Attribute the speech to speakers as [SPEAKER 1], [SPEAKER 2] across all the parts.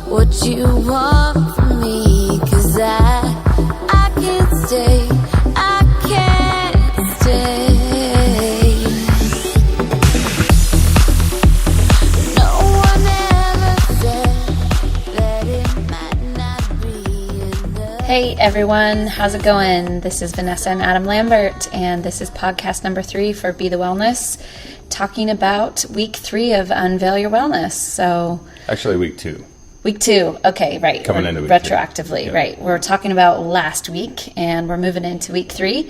[SPEAKER 1] What you want from me, 'cause I can't stay, I can't stay. No one ever said that it might not be enough.
[SPEAKER 2] Hey everyone, how's it going? This is Vanessa and Adam Lambert, and this is podcast number 3 for Beethewellness, talking about week 3 of Unveil Your Wellness. So
[SPEAKER 3] actually week 2.
[SPEAKER 2] Week 2, okay, right.
[SPEAKER 3] Coming into week
[SPEAKER 2] retroactively,
[SPEAKER 3] 2.
[SPEAKER 2] Right. We're talking about last week, and we're moving into week 3.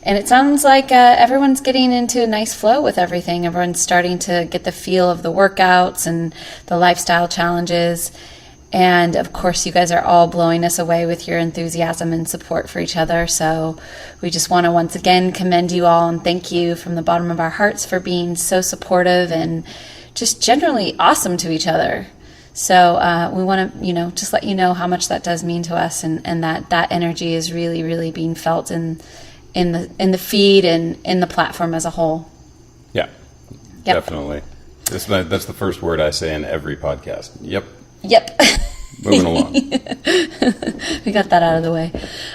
[SPEAKER 2] And it sounds like everyone's getting into a nice flow with everything. Everyone's starting to get the feel of the workouts and the lifestyle challenges. And of course, you guys are all blowing us away with your enthusiasm and support for each other. So we just want to once again commend you all and thank you from the bottom of our hearts for being so supportive and just generally awesome to each other. So we want to, just let you know how much that does mean to us, and that energy is really, really being felt in the feed and in the platform as a whole.
[SPEAKER 3] Yeah, yep. Definitely. That's the first word I say in every podcast. Yep. Moving along.
[SPEAKER 2] We got that out of the way.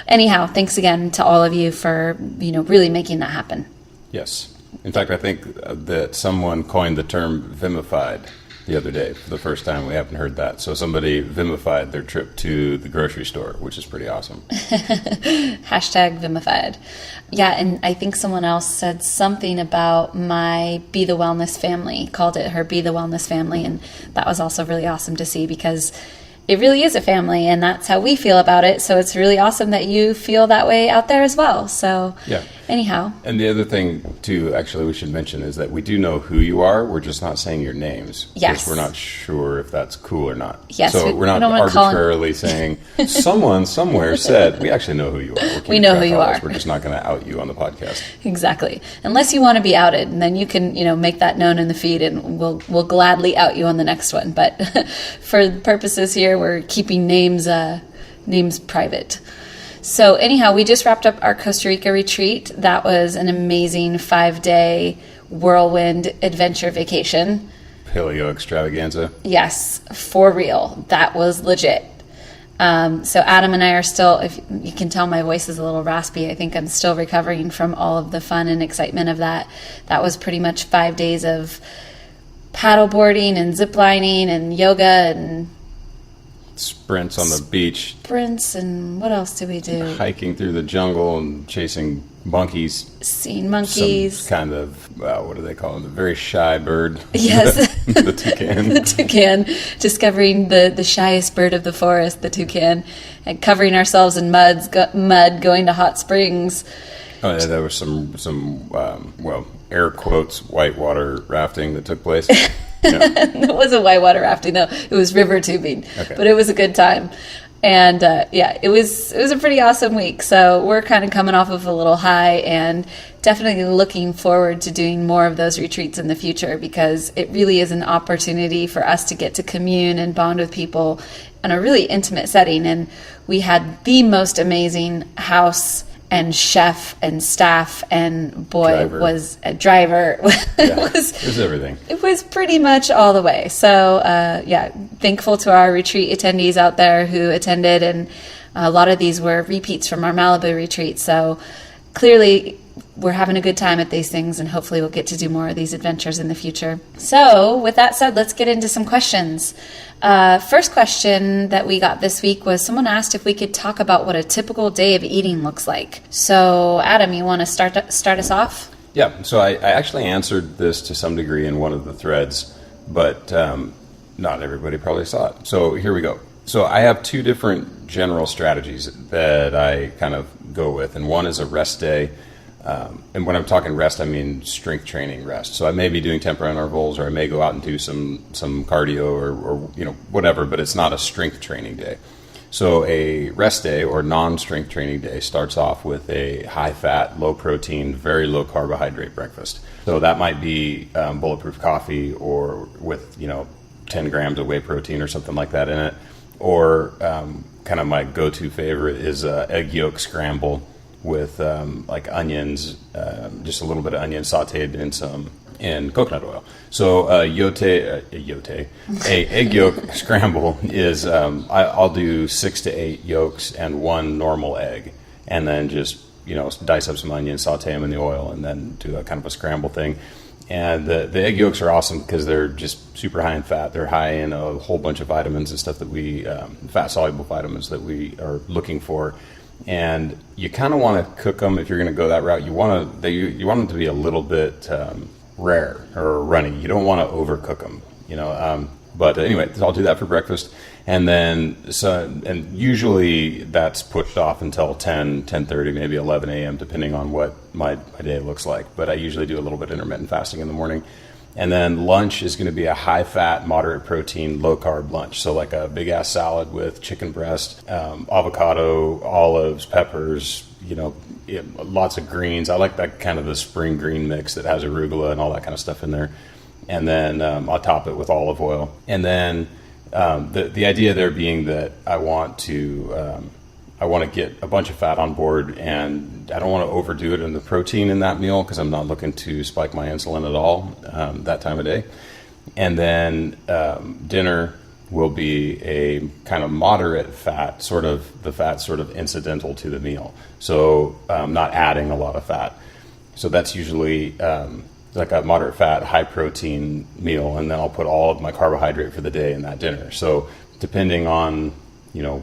[SPEAKER 2] Anyhow, thanks again to all of you for really making that happen.
[SPEAKER 3] Yes. In fact, I think that someone coined the term vimified the other day for the first time. We haven't heard that. So somebody vimified their trip to the grocery store, which is pretty awesome.
[SPEAKER 2] Hashtag vimified. Yeah, and I think someone else said something about my Be the Wellness family, called it her Be the Wellness family, and that was also really awesome to see because it really is a family, and that's how we feel about it. So it's really awesome that you feel that way out there as well. So
[SPEAKER 3] yeah.
[SPEAKER 2] Anyhow.
[SPEAKER 3] And the other thing, too, actually we should mention is that we do know who you are. We're just not saying your names.
[SPEAKER 2] Yes.
[SPEAKER 3] Because we're not sure if that's cool or not.
[SPEAKER 2] Yes.
[SPEAKER 3] So we're not arbitrarily saying someone somewhere said, we actually know who you are.
[SPEAKER 2] We know who you are.
[SPEAKER 3] We're just not going to out you on the podcast.
[SPEAKER 2] Exactly. Unless you want to be outed, and then you can, make that known in the feed, and we'll gladly out you on the next one. But for purposes here, we're keeping names private. So anyhow, we just wrapped up our Costa Rica retreat. That was an amazing 5-day whirlwind adventure vacation.
[SPEAKER 3] Paleo extravaganza.
[SPEAKER 2] Yes, for real. That was legit. So Adam and I are still, if you can tell my voice is a little raspy, I think I'm still recovering from all of the fun and excitement of that. That was pretty much 5 days of paddleboarding and ziplining and yoga and
[SPEAKER 3] sprints on the beach.
[SPEAKER 2] Sprints, and what else did we do?
[SPEAKER 3] Hiking through the jungle and chasing monkeys.
[SPEAKER 2] Seeing monkeys.
[SPEAKER 3] Some kind of, what do they call them? The very shy bird.
[SPEAKER 2] Yes.
[SPEAKER 3] The toucan.
[SPEAKER 2] The toucan. Discovering the shyest bird of the forest, the toucan. And covering ourselves in mud, going to hot springs.
[SPEAKER 3] Oh, yeah, there was some air quotes, whitewater rafting that took place. Yeah.
[SPEAKER 2] It wasn't whitewater rafting, though. It was river tubing.
[SPEAKER 3] Okay.
[SPEAKER 2] But it was a good time. And it was a pretty awesome week. So we're kind of coming off of a little high and definitely looking forward to doing more of those retreats in the future, because it really is an opportunity for us to get to commune and bond with people in a really intimate setting. And we had the most amazing house and chef and staff, and was a driver.
[SPEAKER 3] It was everything.
[SPEAKER 2] It was pretty much all the way. So thankful to our retreat attendees out there who attended, and a lot of these were repeats from our Malibu retreat. So clearly we're having a good time at these things, and hopefully we'll get to do more of these adventures in the future. So with that said, let's get into some questions. First question that we got this week was someone asked if we could talk about what a typical day of eating looks like. So Adam, you want to start us off?
[SPEAKER 3] Yeah, so I actually answered this to some degree in one of the threads, but not everybody probably saw it. So here we go. So I have 2 different general strategies that I kind of go with, and one is a rest day. And when I'm talking rest, I mean strength training rest. So I may be doing tempo intervals, or I may go out and do some cardio or whatever, but it's not a strength training day. So a rest day or non-strength training day starts off with a high-fat, low-protein, very low-carbohydrate breakfast. So that might be bulletproof coffee, or with 10 grams of whey protein or something like that in it. or kind of my go-to favorite is egg yolk scramble with like onions, just a little bit of onion sauteed in coconut oil. So egg yolk scramble is I'll do 6 to 8 yolks and 1 normal egg, and then just dice up some onions, saute them in the oil, and then do a kind of a scramble thing. And the egg yolks are awesome because they're just super high in fat. They're high in a whole bunch of vitamins and stuff that we, fat-soluble vitamins that we are looking for. And you kind of want to cook them if you're going to go that route. You want them to be a little bit rare or runny. You don't want to overcook them, But anyway, I'll do that for breakfast. And then, usually that's pushed off until 10:30, maybe 11 a.m., depending on what my day looks like. But I usually do a little bit of intermittent fasting in the morning. And then lunch is going to be a high-fat, moderate-protein, low-carb lunch. So like a big-ass salad with chicken breast, avocado, olives, peppers, lots of greens. I like that kind of the spring green mix that has arugula and all that kind of stuff in there. And then I'll top it with olive oil. And then the idea there being that I want to get a bunch of fat on board, and I don't want to overdo it in the protein in that meal because I'm not looking to spike my insulin at all that time of day. And then dinner will be a kind of moderate fat, the fat sort of incidental to the meal. So not adding a lot of fat. So that's usually like a moderate fat, high protein meal, and then I'll put all of my carbohydrate for the day in that dinner. So depending on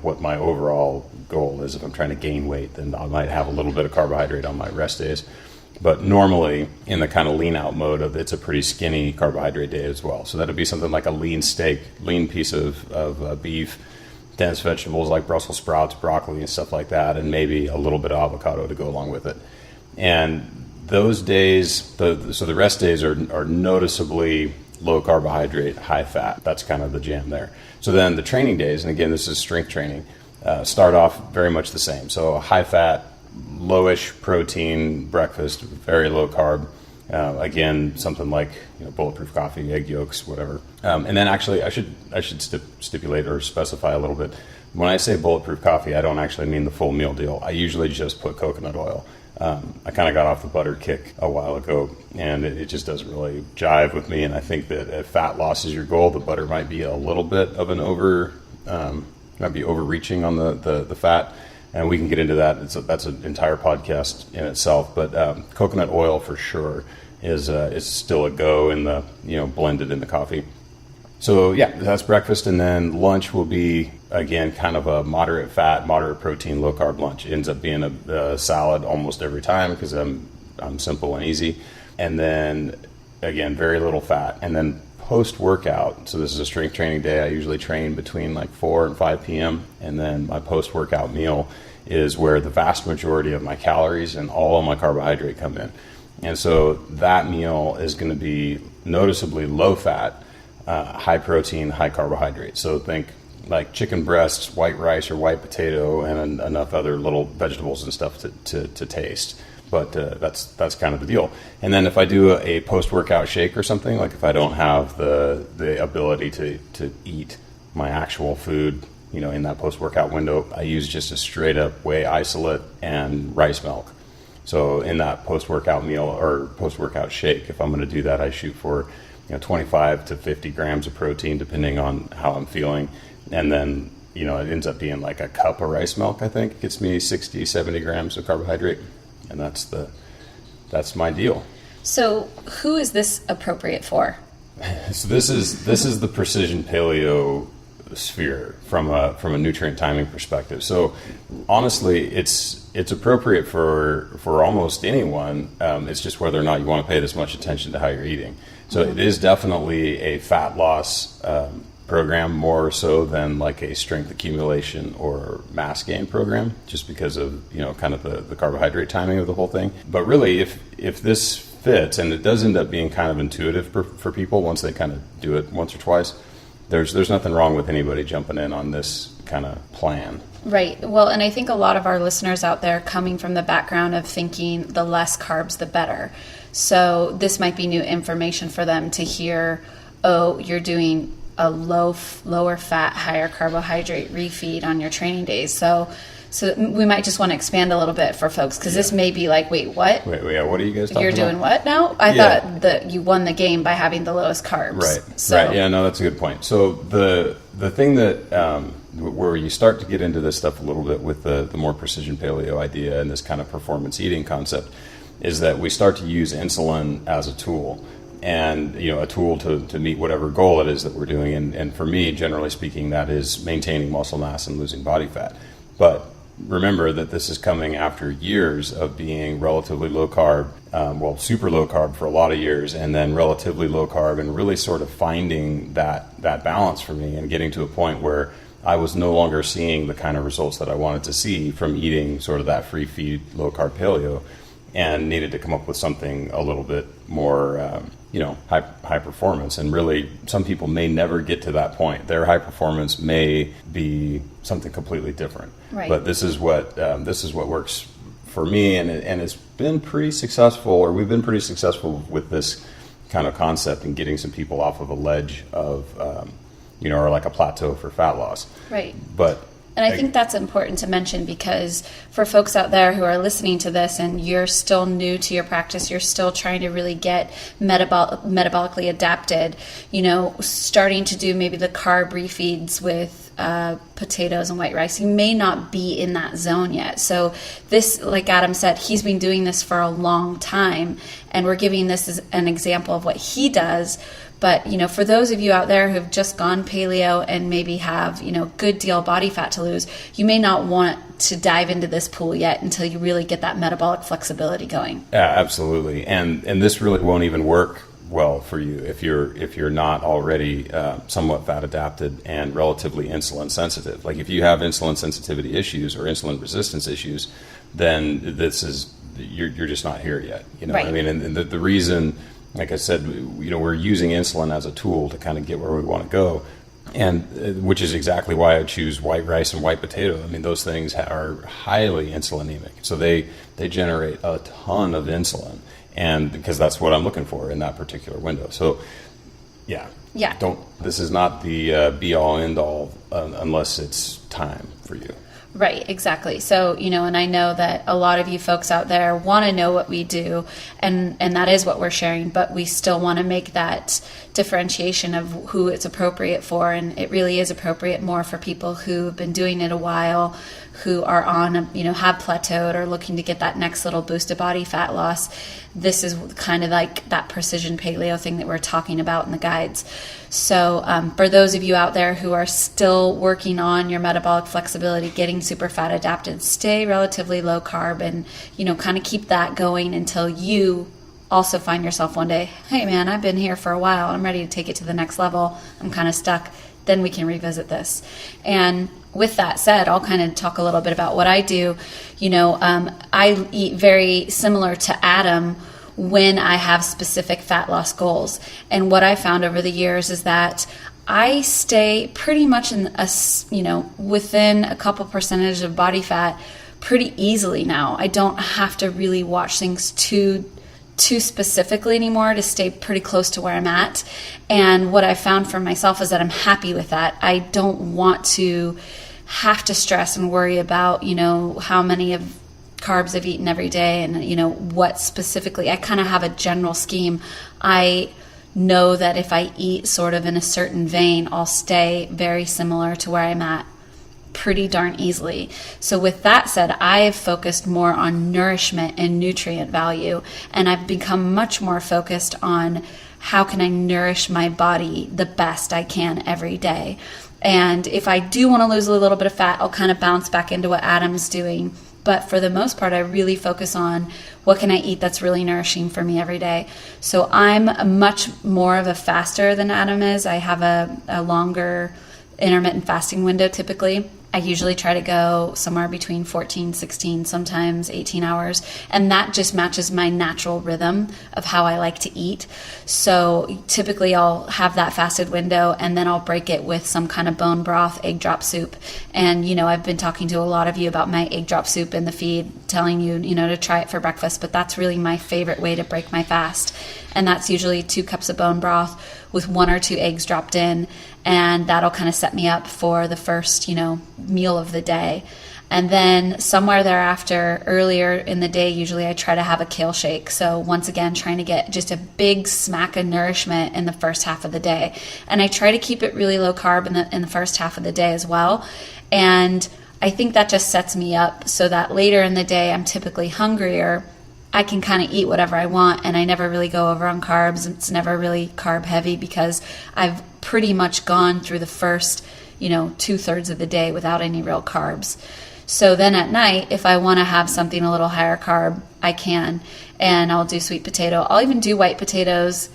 [SPEAKER 3] what my overall goal is, if I'm trying to gain weight, then I might have a little bit of carbohydrate on my rest days. But normally in the kind of lean out mode of it's a pretty skinny carbohydrate day as well. So that'd be something like a lean steak, lean piece of beef, dense vegetables like Brussels sprouts, broccoli and stuff like that, and maybe a little bit of avocado to go along with it. And those days, so the rest days are noticeably low carbohydrate, high fat. That's kind of the jam there. So then the training days, and again, this is strength training, start off very much the same. So high fat, lowish protein breakfast, very low carb. Again, something like bulletproof coffee, egg yolks, whatever. And then actually, I should stipulate or specify a little bit. When I say bulletproof coffee, I don't actually mean the full meal deal. I usually just put coconut oil. I kind of got off the butter kick a while ago, and it just doesn't really jive with me. And I think that if fat loss is your goal, the butter might be a little bit of an might be overreaching on the fat. And we can get into that. That's an entire podcast in itself. But coconut oil for sure is still a go in the blended in the coffee. So yeah, that's breakfast, and then lunch will be again kind of a moderate fat, moderate protein, low carb lunch. It ends up being a salad almost every time because I'm simple and easy. And then again, very little fat. And then post workout, so this is a strength training day. I usually train between like 4 and 5 p.m. And then my post workout meal is where the vast majority of my calories and all of my carbohydrate come in. And so that meal is going to be noticeably low fat, high protein, high carbohydrate. So think like chicken breasts, white rice or white potato, and enough other little vegetables and stuff to taste. But that's kind of the deal. And then if I do a post-workout shake or something, like if I don't have the ability to eat my actual food, in that post-workout window, I use just a straight up whey isolate and rice milk. So in that post-workout meal or post-workout shake, if I'm going to do that, I shoot for 25 to 50 grams of protein, depending on how I'm feeling. And then, it ends up being like a cup of rice milk, I think. It gets me 60, 70 grams of carbohydrate. And that's my deal.
[SPEAKER 2] So who is this appropriate for?
[SPEAKER 3] So this is the precision paleo sphere from a nutrient timing perspective. So honestly, it's appropriate for almost anyone. It's just whether or not you want to pay this much attention to how you're eating. So it is definitely a fat loss program, more so than like a strength accumulation or mass gain program, just because of kind of the carbohydrate timing of the whole thing. But really, if this fits, and it does end up being kind of intuitive for people once they kind of do it once or twice, there's nothing wrong with anybody jumping in on this kind of plan.
[SPEAKER 2] Right. Well, and I think a lot of our listeners out there coming from the background of thinking the less carbs, the better. So this might be new information for them to hear, oh, you're doing a lower fat, higher carbohydrate refeed on your training days. So we might just want to expand a little bit for folks, because this may be like, wait, what?
[SPEAKER 3] Wait, what are you guys talking about?
[SPEAKER 2] You're doing what now? I thought that you won the game by having the lowest carbs.
[SPEAKER 3] Right. Yeah, no, that's a good point. So the thing that where you start to get into this stuff a little bit with the more precision paleo idea and this kind of performance eating concept is that we start to use insulin as a tool. And a tool to meet whatever goal it is that we're doing. And for me, generally speaking, that is maintaining muscle mass and losing body fat. But remember that this is coming after years of being relatively low carb, super low carb for a lot of years, and then relatively low carb, and really sort of finding that balance for me and getting to a point where I was no longer seeing the kind of results that I wanted to see from eating sort of that free feed low carb paleo, and needed to come up with something a little bit more high performance. And really, some people may never get to that point. Their high performance may be something completely different.
[SPEAKER 2] Right.
[SPEAKER 3] But this is what works for me, and it's been pretty successful, or we've been pretty successful with this kind of concept and getting some people off of a ledge of or like a plateau for fat loss.
[SPEAKER 2] Right.
[SPEAKER 3] And
[SPEAKER 2] I think that's important to mention, because for folks out there who are listening to this and you're still new to your practice, you're still trying to really get metabolically adapted, starting to do maybe the carb refeeds with potatoes and white rice, you may not be in that zone yet. So this, like Adam said, he's been doing this for a long time, and we're giving this as an example of what he does. But, for those of you out there who have just gone paleo and maybe have, good deal body fat to lose, you may not want to dive into this pool yet until you really get that metabolic flexibility going.
[SPEAKER 3] Yeah, absolutely. And this really won't even work well for you if you're not already somewhat fat adapted and relatively insulin sensitive. Like if you have insulin sensitivity issues or insulin resistance issues, then you're just not here yet.
[SPEAKER 2] Right.
[SPEAKER 3] I mean, and the reason, like I said, we're using insulin as a tool to kind of get where we want to go, and which is exactly why I choose white rice and white potato. I mean, those things are highly insulinemic, so they generate a ton of insulin, and because that's what I'm looking for in that particular window. So, yeah. This is not the be all end all unless it's time for you.
[SPEAKER 2] Right, exactly. So, and I know that a lot of you folks out there want to know what we do, and that is what we're sharing, but we still want to make that differentiation of who it's appropriate for, and it really is appropriate more for people who have been doing it a while, who are on, have plateaued or looking to get that next little boost of body fat loss. This is kind of like that precision paleo thing that we're talking about in the guides. So for those of you out there who are still working on your metabolic flexibility, getting super fat adapted, stay relatively low carb and, kind of keep that going until you also find yourself one day, hey man, I've been here for a while. I'm ready to take it to the next level. I'm kind of stuck. Then we can revisit this. And with that said, I'll kind of talk a little bit about what I do. I eat very similar to Adam when I have specific fat loss goals. And what I found over the years is that I stay pretty much in within a couple percentage of body fat pretty easily now. I don't have to really watch things too specifically anymore to stay pretty close to where I'm at. And what I found for myself is that I'm happy with that. I don't want to have to stress and worry about, how many of carbs I've eaten every day and, what specifically. I kind of have a general scheme. I know that if I eat sort of in a certain vein, I'll stay very similar to where I'm at pretty darn easily. So with that said, I've focused more on nourishment and nutrient value, and I've become much more focused on how can I nourish my body the best I can every day. And if I do want to lose a little bit of fat, I'll kind of bounce back into what Adam's doing. But for the most part, I really focus on what can I eat that's really nourishing for me every day. So I'm much more of a faster than Adam is. I have a longer intermittent fasting window typically. I usually try to go somewhere between 14, 16, sometimes 18 hours. And that just matches my natural rhythm of how I like to eat. So typically I'll have that fasted window and then I'll break it with some kind of bone broth, egg drop soup. And, I've been talking to a lot of you about my egg drop soup in the feed telling you, to try it for breakfast, but that's really my favorite way to break my fast. And that's usually 2 cups of bone broth with 1 or 2 eggs dropped in. And that'll kind of set me up for the first, meal of the day. And then somewhere thereafter, earlier in the day, usually I try to have a kale shake. So once again, trying to get just a big smack of nourishment in the first half of the day. And I try to keep it really low carb in the first half of the day as well. And I think that just sets me up so that later in the day, I'm typically hungrier. I can kind of eat whatever I want, and I never really go over on carbs. It's never really carb heavy because I've pretty much gone through the first, 2/3 of the day without any real carbs. So then at night, if I want to have something a little higher carb, I can. And I'll do sweet potato. I'll even do white potatoes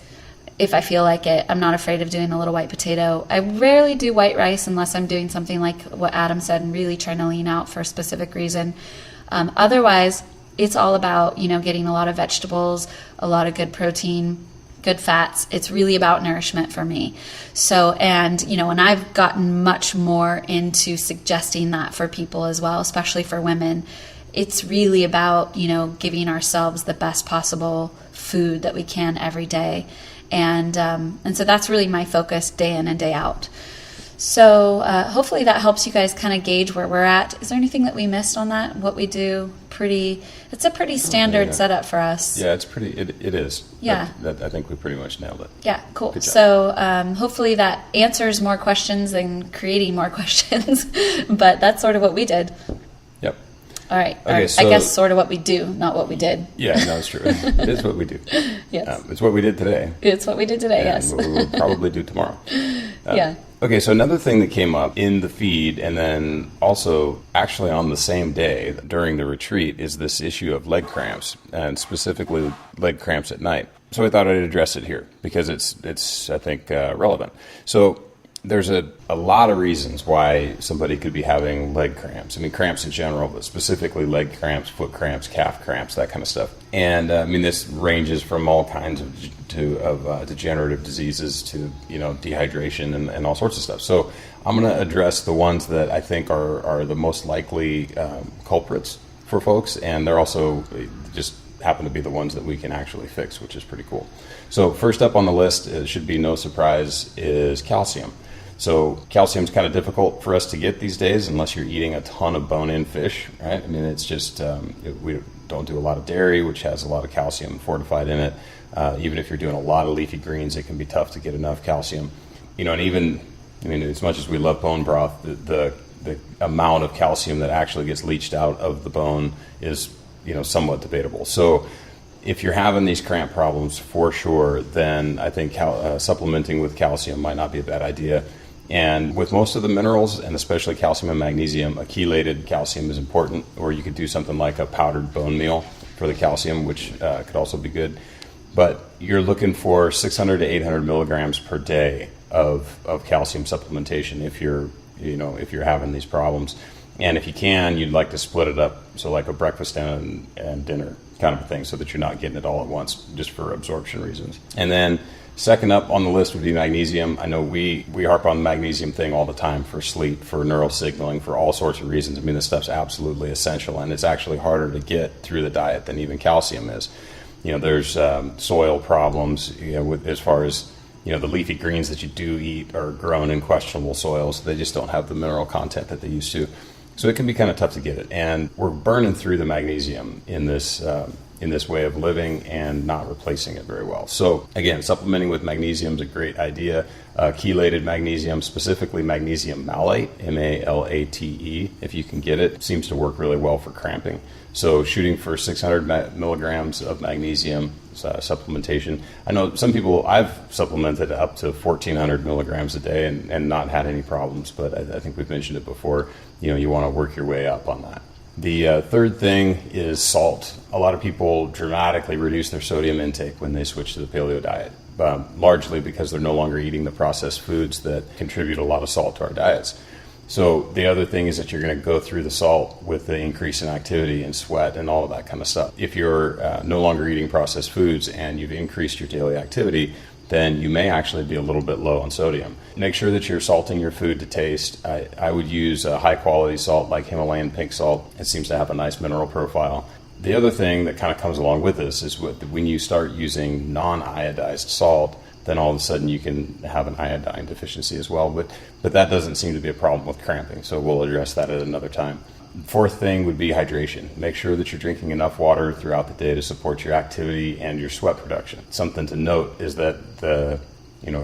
[SPEAKER 2] if I feel like it. I'm not afraid of doing a little white potato. I rarely do white rice unless I'm doing something like what Adam said and really trying to lean out for a specific reason. Otherwise, it's all about, getting a lot of vegetables, a lot of good protein, good fats. It's really about nourishment for me. So, and I've gotten much more into suggesting that for people as well, especially for women. It's really about, giving ourselves the best possible food that we can every day. And so that's really my focus day in and day out. So hopefully that helps you guys kind of gauge where we're at. Is there anything that we missed on that? What we do? It's a pretty standard setup for us.
[SPEAKER 3] Yeah, it is.
[SPEAKER 2] Yeah.
[SPEAKER 3] I think we pretty much nailed it.
[SPEAKER 2] Yeah, cool. So hopefully that answers more questions than creating more questions. But that's sort of what we did.
[SPEAKER 3] Yep.
[SPEAKER 2] All right.
[SPEAKER 3] Okay, so,
[SPEAKER 2] I guess sort of what we do, not what we did.
[SPEAKER 3] Yeah, no, it's true. It is what we do.
[SPEAKER 2] Yes.
[SPEAKER 3] It's what we did today.
[SPEAKER 2] It's what we did today,
[SPEAKER 3] And
[SPEAKER 2] yes.
[SPEAKER 3] what we will probably do tomorrow.
[SPEAKER 2] Yeah.
[SPEAKER 3] Okay, so another thing that came up in the feed and then also actually on the same day during the retreat is this issue of leg cramps, and specifically leg cramps at night. So I thought I'd address it here because it's I think, relevant. So there's a lot of reasons why somebody could be having leg cramps. I mean, cramps in general, but specifically leg cramps, foot cramps, calf cramps, that kind of stuff. And this ranges from all kinds of degenerative diseases to dehydration and all sorts of stuff. So I'm going to address the ones that I think are the most likely culprits for folks, and they're also just happen to be the ones that we can actually fix, which is pretty cool. So first up on the list, it should be no surprise, is calcium. So calcium's kind of difficult for us to get these days unless you're eating a ton of bone-in fish, right? I mean, it's just, we don't do a lot of dairy, which has a lot of calcium fortified in it. Even if you're doing a lot of leafy greens, it can be tough to get enough calcium. And even, as much as we love bone broth, the amount of calcium that actually gets leached out of the bone is, somewhat debatable. So if you're having these cramp problems for sure, then I think supplementing with calcium might not be a bad idea. And with most of the minerals, and especially calcium and magnesium, a chelated calcium is important, or you could do something like a powdered bone meal for the calcium, which could also be good. But you're looking for 600 to 800 milligrams per day of calcium supplementation if you're having these problems. And if you can, you'd like to split it up, so like a breakfast and dinner kind of a thing, so that you're not getting it all at once, just for absorption reasons. And then second up on the list would be magnesium. I know we harp on the magnesium thing all the time for sleep, for neural signaling, for all sorts of reasons. This stuff's absolutely essential, and it's actually harder to get through the diet than even calcium is. There's soil problems, as far as, the leafy greens that you do eat are grown in questionable soils. They just don't have the mineral content that they used to. So it can be kind of tough to get it. And we're burning through the magnesium in this way of living and not replacing it very well. So again, supplementing with magnesium is a great idea. Chelated magnesium, specifically magnesium malate, M-A-L-A-T-E, if you can get it, seems to work really well for cramping. So shooting for 600 milligrams of magnesium supplementation. I know some people, I've supplemented up to 1,400 milligrams a day and not had any problems, but I think we've mentioned it before. You want to work your way up on that. The third thing is salt. A lot of people dramatically reduce their sodium intake when they switch to the paleo diet, largely because they're no longer eating the processed foods that contribute a lot of salt to our diets. So the other thing is that you're going to go through the salt with the increase in activity and sweat and all of that kind of stuff. If you're no longer eating processed foods and you've increased your daily activity, then you may actually be a little bit low on sodium. Make sure that you're salting your food to taste. I would use a high quality salt like Himalayan pink salt. It seems to have a nice mineral profile. The other thing that kind of comes along with this is when you start using non-iodized salt, then all of a sudden you can have an iodine deficiency as well. But that doesn't seem to be a problem with cramping, so we'll address that at another time. Fourth thing would be hydration. Make sure that you're drinking enough water throughout the day to support your activity and your sweat production. Something to note is that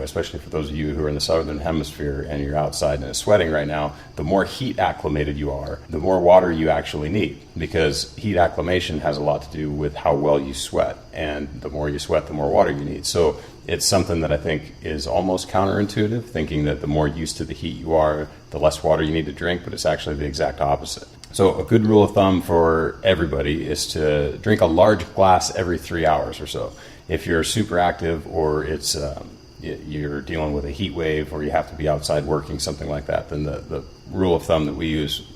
[SPEAKER 3] especially for those of you who are in the southern hemisphere and you're outside and sweating right now, the more heat acclimated you are, the more water you actually need, because heat acclimation has a lot to do with how well you sweat, and the more you sweat, the more water you need. So it's something that I think is almost counterintuitive, thinking that the more used to the heat you are, the less water you need to drink, but it's actually the exact opposite. So a good rule of thumb for everybody is to drink a large glass every 3 hours or so. If you're super active, or it's you're dealing with a heat wave, or you have to be outside working, something like that, then the rule of thumb that we use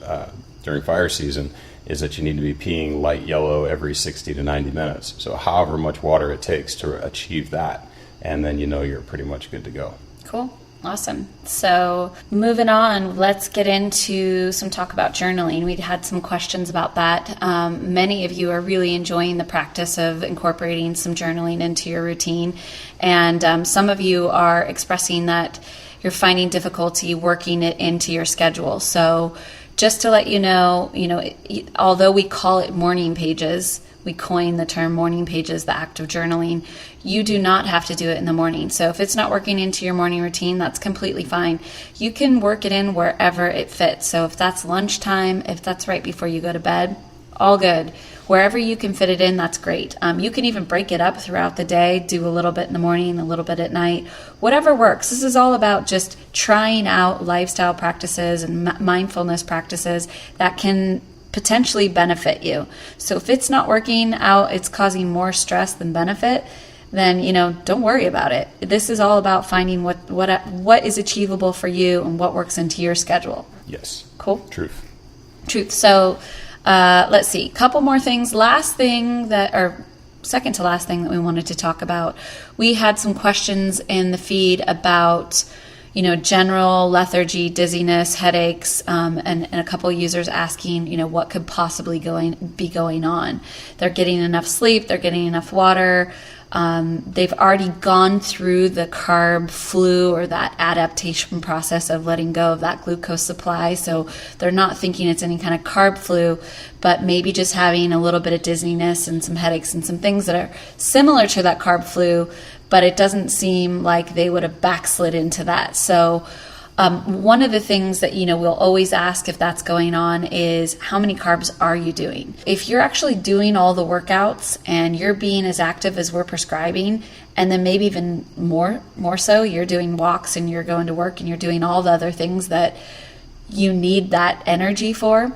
[SPEAKER 3] during fire season is that you need to be peeing light yellow every 60 to 90 minutes. So however much water it takes to achieve that, and then you're pretty much good to go.
[SPEAKER 2] Cool. Awesome. So moving on, let's get into some talk about journaling. We'd had some questions about that. Many of you are really enjoying the practice of incorporating some journaling into your routine. And some of you are expressing that you're finding difficulty working it into your schedule. So just to let you know, although we call it morning pages, we coined the term morning pages, the act of journaling. You do not have to do it in the morning. So if it's not working into your morning routine, that's completely fine. You can work it in wherever it fits. So if that's lunchtime, if that's right before you go to bed, all good. Wherever you can fit it in, that's great. You can even break it up throughout the day, do a little bit in the morning, a little bit at night, whatever works. This is all about just trying out lifestyle practices and mindfulness practices that can potentially benefit you. So if it's not working out, it's causing more stress than benefit, then don't worry about it. This is all about finding what is achievable for you and what works into your schedule.
[SPEAKER 3] Yes.
[SPEAKER 2] Cool.
[SPEAKER 3] Truth.
[SPEAKER 2] So let's see, couple more things. Second to last thing that we wanted to talk about, we had some questions in the feed about general lethargy, dizziness, headaches, and a couple users asking, what could possibly be going on. They're getting enough sleep, they're getting enough water, they've already gone through the carb flu, or that adaptation process of letting go of that glucose supply, so they're not thinking it's any kind of carb flu, but maybe just having a little bit of dizziness and some headaches and some things that are similar to that carb flu, but it doesn't seem like they would have backslid into that. So one of the things that we'll always ask if that's going on is, how many carbs are you doing? If you're actually doing all the workouts and you're being as active as we're prescribing, and then maybe even more so, you're doing walks and you're going to work and you're doing all the other things that you need that energy for,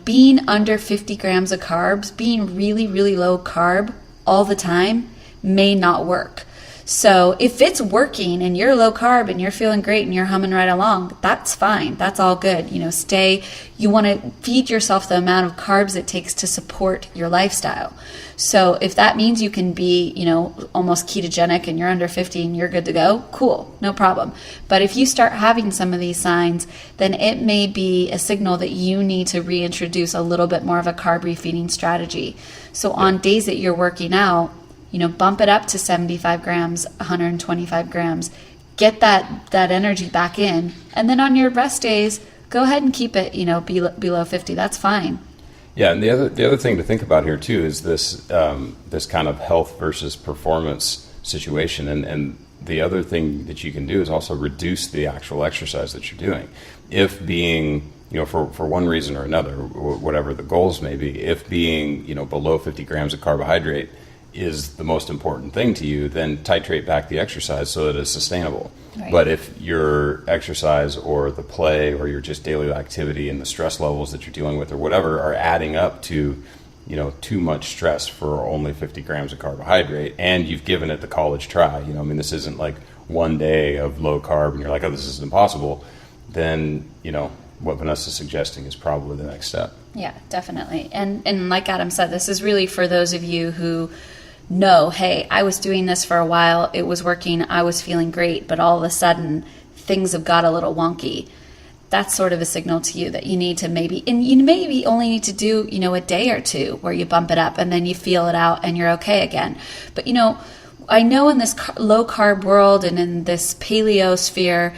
[SPEAKER 2] being under 50 grams of carbs, being really, really low carb all the time may not work. So if it's working and you're low carb and you're feeling great and you're humming right along, that's fine. That's all good. You want to feed yourself the amount of carbs it takes to support your lifestyle. So if that means you can be, almost ketogenic and you're under 50 and you're good to go, cool, no problem. But if you start having some of these signs, then it may be a signal that you need to reintroduce a little bit more of a carb refeeding strategy. So on days that you're working out, bump it up to 75 grams, 125 grams, get that energy back in. And then on your rest days, go ahead and keep it, below 50. That's fine.
[SPEAKER 3] Yeah. And the other thing to think about here too is this kind of health versus performance situation. And the other thing that you can do is also reduce the actual exercise that you're doing. If being, for one reason or another, whatever the goals may be, if being, below 50 grams of carbohydrate is the most important thing to you, then titrate back the exercise so that it's sustainable. Right. But if your exercise or the play or your just daily activity and the stress levels that you're dealing with or whatever are adding up to, too much stress for only 50 grams of carbohydrate, and you've given it the college try, this isn't like one day of low carb and you're like, oh, this is impossible, then, what Vanessa's suggesting is probably the next step.
[SPEAKER 2] Yeah, definitely. And like Adam said, this is really for those of you who know, hey, I was doing this for a while, it was working, I was feeling great, but all of a sudden things have got a little wonky. That's sort of a signal to you that you need to and you maybe only need to do, a day or two where you bump it up and then you feel it out and you're okay again. But, I know in this low carb world and in this paleo sphere,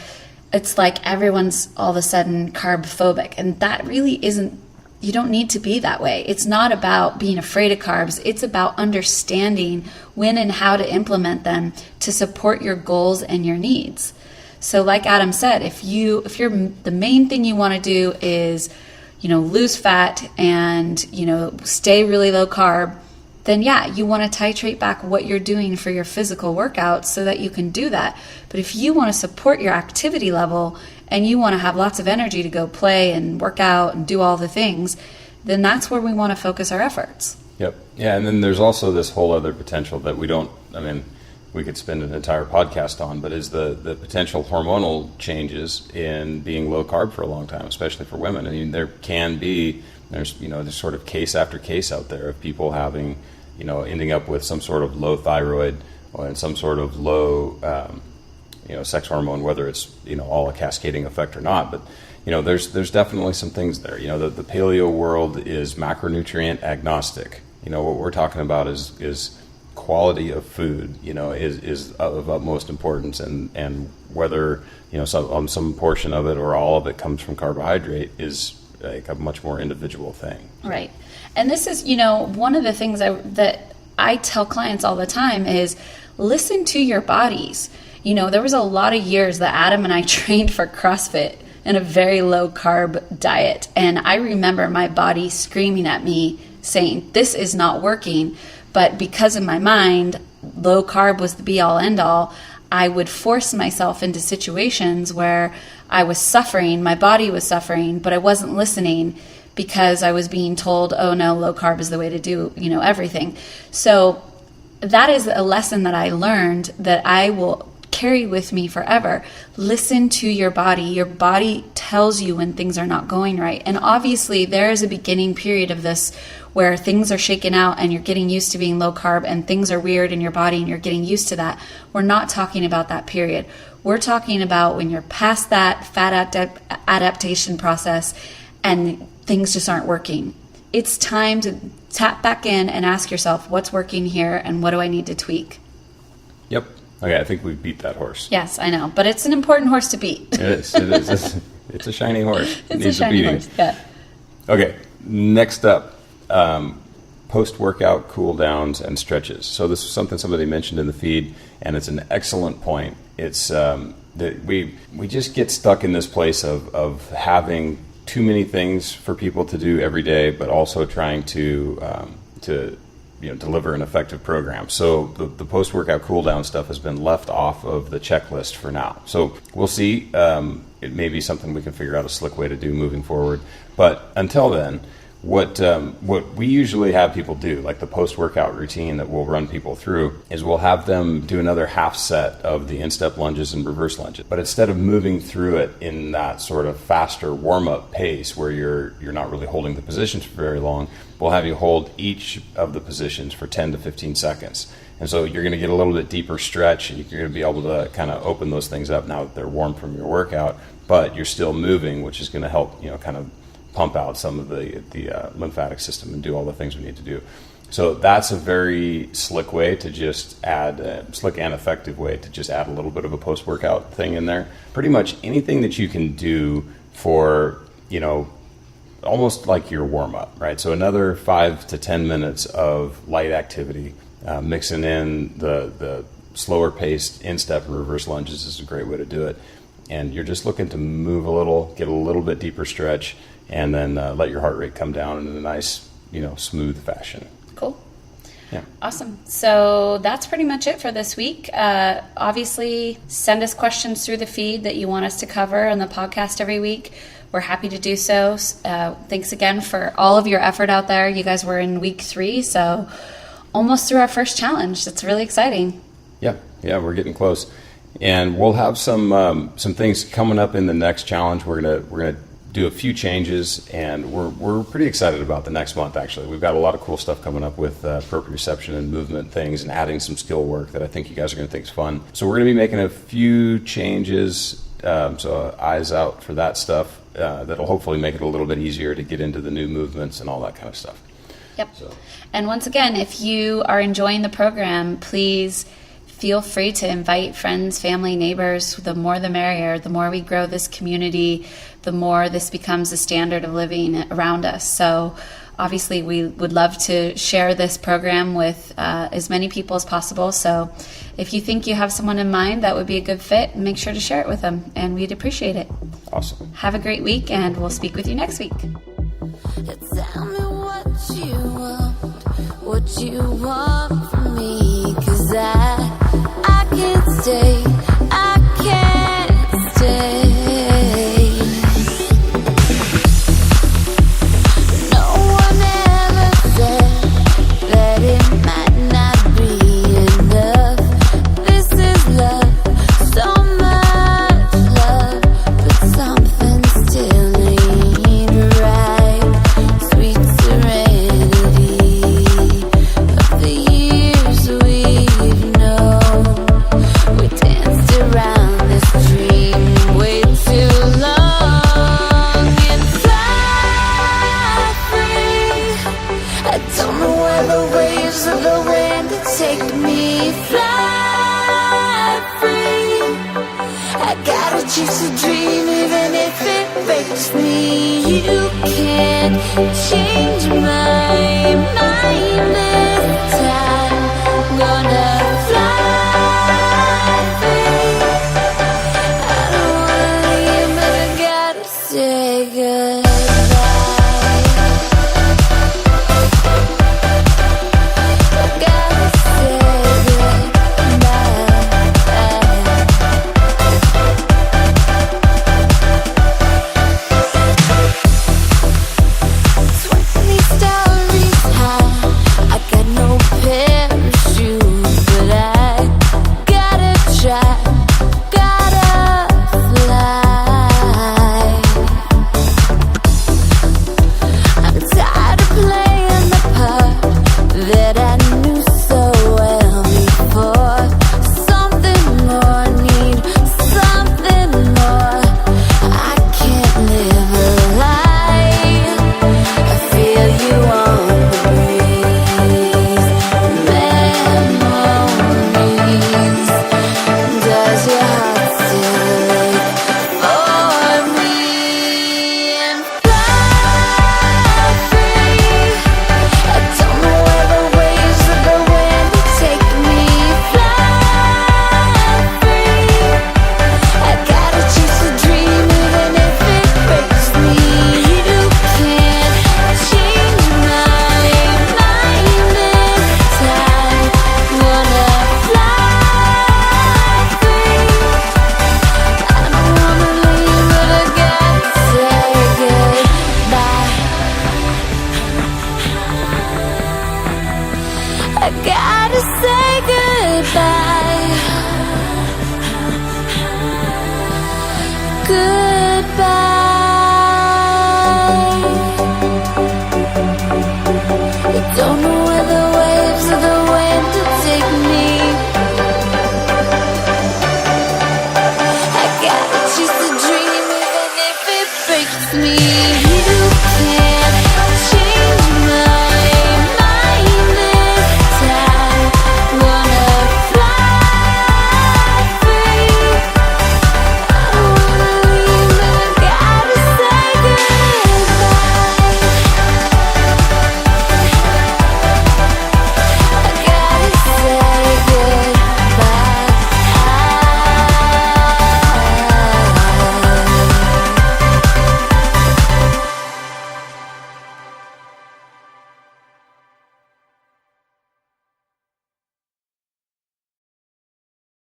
[SPEAKER 2] it's like everyone's all of a sudden carb phobic, and that really isn't. You don't need to be that way. It's not about being afraid of carbs. It's about understanding when and how to implement them to support your goals and your needs. So like Adam said, if you're the main thing you want to do is, lose fat and, stay really low carb, then yeah, you want to titrate back what you're doing for your physical workouts so that you can do that. But if you want to support your activity level and you want to have lots of energy to go play and work out and do all the things, then that's where we want to focus our efforts.
[SPEAKER 3] Yep. Yeah, and then there's also this whole other potential that we could spend an entire podcast on, but is the potential hormonal changes in being low carb for a long time, especially for women. I mean, there's sort of case after case out there of people having, ending up with some sort of low thyroid and some sort of low, sex hormone, whether it's, all a cascading effect or not. But, there's definitely some things there. The paleo world is macronutrient agnostic. What we're talking about is quality of food, is of utmost importance, and whether, some portion of it or all of it comes from carbohydrate is like a much more individual thing.
[SPEAKER 2] Right. And this is, one of the things that I tell clients all the time is listen to your bodies. There was a lot of years that Adam and I trained for CrossFit in a very low carb diet. And I remember my body screaming at me saying, this is not working. But because in my mind, low carb was the be all end all, I would force myself into situations where I was suffering, my body was suffering, but I wasn't listening because I was being told, oh no, low carb is the way to do, everything. So that is a lesson that I learned that I will carry with me forever. Listen to your body. Your body tells you when things are not going right. And obviously there is a beginning period of this where things are shaken out and you're getting used to being low carb and things are weird in your body and you're getting used to that. We're not talking about that period. We're talking about when you're past that fat adaptation process and things just aren't working. It's time to tap back in and ask yourself, what's working here and what do I need to tweak?
[SPEAKER 3] Yep. Okay, I think we beat that horse.
[SPEAKER 2] Yes, I know, but it's an important horse to beat.
[SPEAKER 3] It is. It's a shiny horse. It needs a beating.
[SPEAKER 2] Horse, yeah.
[SPEAKER 3] Okay, next up, post-workout cool downs and stretches. So this is something somebody mentioned in the feed, and it's an excellent point. It's that we just get stuck in this place of having too many things for people to do every day, but also trying to deliver an effective program. So the post-workout cool down stuff has been left off of the checklist for now. So we'll see. It may be something we can figure out a slick way to do moving forward. But until then, what we usually have people do, like the post-workout routine that we'll run people through, is we'll have them do another half set of the instep lunges and reverse lunges. But instead of moving through it in that sort of faster warm-up pace where you're not really holding the positions for very long, we'll have you hold each of the positions for 10 to 15 seconds. And so you're going to get a little bit deeper stretch, and you're going to be able to kind of open those things up now that they're warm from your workout, but you're still moving, which is going to help, kind of pump out some of the lymphatic system and do all the things we need to do. So that's a very slick way to just add, slick and effective way to just add a little bit of a post-workout thing in there. Pretty much anything that you can do for, almost like your warm-up, right? So another 5 to 10 minutes of light activity, mixing in the slower-paced instep and reverse lunges is a great way to do it. And you're just looking to move a little, get a little bit deeper stretch, and then let your heart rate come down in a nice, smooth fashion.
[SPEAKER 2] Cool.
[SPEAKER 3] Yeah.
[SPEAKER 2] Awesome. So that's pretty much it for this week. Obviously, send us questions through the feed that you want us to cover on the podcast every week. We're happy to do so. Thanks again for all of your effort out there. You guys were in week 3, so almost through our first challenge. It's really exciting.
[SPEAKER 3] Yeah, we're getting close. And we'll have some things coming up in the next challenge. We're gonna do a few changes, and we're pretty excited about the next month, actually. We've got a lot of cool stuff coming up with proprioception and movement things, and adding some skill work that I think you guys are going to think is fun. So we're going to be making a few changes, so eyes out for that stuff. That'll hopefully make it a little bit easier to get into the new movements and all that kind of stuff.
[SPEAKER 2] Yep.
[SPEAKER 3] So.
[SPEAKER 2] And once again, if you are enjoying the program, please feel free to invite friends, family, neighbors. The more the merrier. The more we grow this community, the more this becomes a standard of living around us. So obviously we would love to share this program with as many people as possible. So if you think you have someone in mind that would be a good fit, make sure to share it with them, and we'd appreciate it.
[SPEAKER 3] Awesome.
[SPEAKER 2] Have a great week, and we'll speak with you next week.
[SPEAKER 1] Tell me what you want from me, 'cause I can't stay, I can't stay. No one ever said that it might not be enough. This is love, so much love, but something still ain't right. Sweet serenity of the years we've known. We danced around this dream way too long and fly free. I don't know where the waves are going to take me. Fly free. I gotta chase a dream even if it breaks me. You can't change my mind this time. Gonna fly free. I don't wanna leave, but I gotta say goodbye. I gotta say goodbye. 20 stories high, I got no parachute, but I gotta try, gotta fly. I'm tired of playing the part that I knew so well before. Something more, need something more. I can't live a lie. I feel you on the breeze. Memories. Does your heart still ache for me? And fly free. I don't know where the waves are going to take me. Fly free. I gotta chase a dream even if it breaks me. You can't change my mind this time. Gonna fly free. I don't wanna leave, but I gotta say goodbye. I gotta say goodbye. Goodbye.